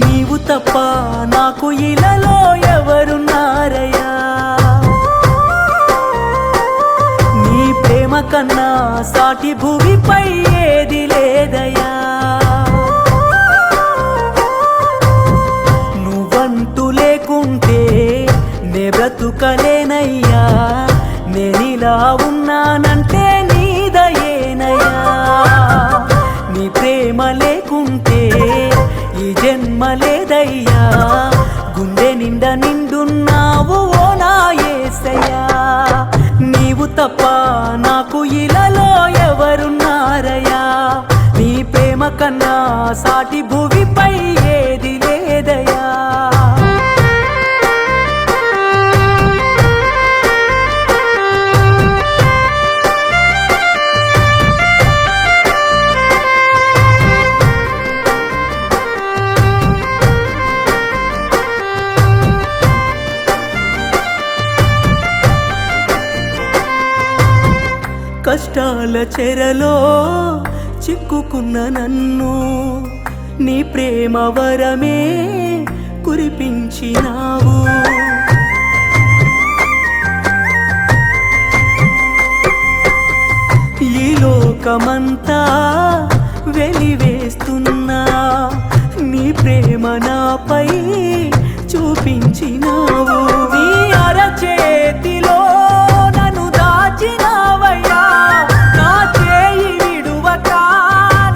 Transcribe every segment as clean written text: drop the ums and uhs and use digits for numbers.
నీవు తప్ప నాకు ఇలాలో ఎవరున్నారయ్యా? నీ ప్రేమ కన్నా సాటి భూమిపై ఏది లేదయ్యా. నువ్వంటూ లేకుంటే నే బ్రతుకలేనయ్యా. నేనిలా ఉన్నానంటే నీ దయేనయ్యా. నీ ప్రేమ లేకుంటే ఈ జన్మ లేదయ్యా. గుండె నిండా నిండున్నావు ఓ నా యేసయ్యా. నీవు తప్ప నాకు ఇలాలో ఎవరున్నారయ్యా? నీ ప్రేమ కన్నా సాటి భూమిపై ఏది లేదయ్యా. కష్టాల చెరలో చిక్కుకున్న నన్ను నీ ప్రేమ వరమే కురిపించినావు. ఈ లోకమంతా వెలివేస్తున్నా నీ ప్రేమ నాపై చూపించినావు. నీ అరచేతిలో నన్ను దాచినావయ్యా. నా చేయి విడువక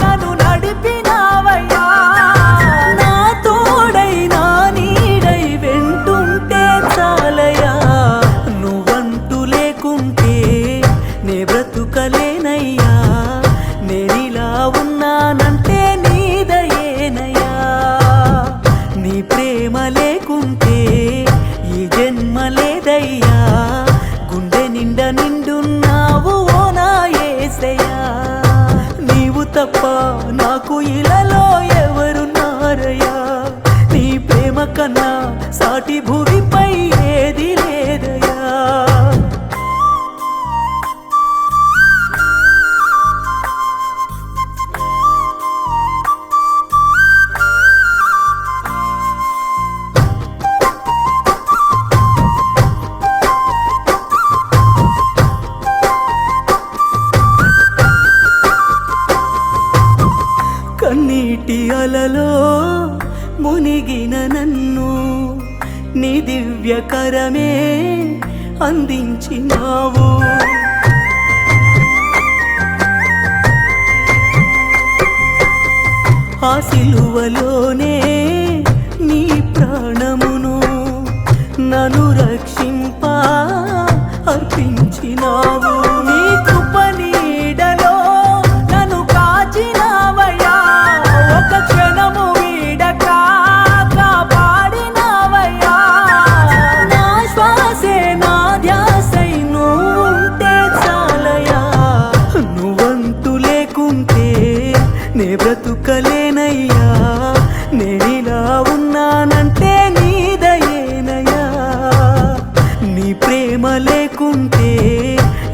నన్ను నడిపినావయ్యా. నా తోడై నా నీడై వెంటుంటే చాలయ్యా. నువ్వంటూ లేకుంటే నే బ్రతుకలేనయ్యా. నేనిలా ఉన్నానంటే నీ దయేనయ్యా. నీ ప్రేమ లేకుంటే ఈ జన్మ లేదయ్యా. గుండె నిండా నిండున్నావు ఓ నా యేసయ్యా. నీవు తప్ప నాకు ఇలాలో ఎవరున్నారయ్యా? నీ ప్రేమ కన్నా సాటి భూమిపై ఏది లేదయ్యా. కన్నీటి అలలో మునిగిన నన్ను నీ దివ్యకరమే అందించినావు. ఆ సిలువలోనే నీ ప్రాణమును నన్ను రక్షింప అర్పించినావు. నీ కృప నీడలో నన్ను కాచినావయ్యా. ఒక క్షణము వీడక కాపాడినావయ్యా. నా శ్వాసే నా ధ్యాసై నువ్వుంటే చాలయ్యా. నువ్వంటూ లేకుంటే నే బ్రతుకలేనయ్యా. నేనిలా ఉన్నానంటే నీ దయేనయ్యా. నీ ప్రేమ లేకుంటే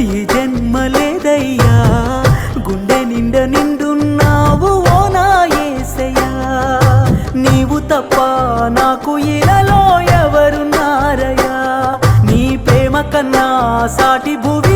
ఈ జన్మ లేదయ్యా. గుండె నిండా నిండున్నావు ఓ నా యేసయ్యా. నీవు తప్ప నాకు ఇలాలో ఎవరున్నారయ్యా? నీ ప్రేమ కన్నా సాటి భూమి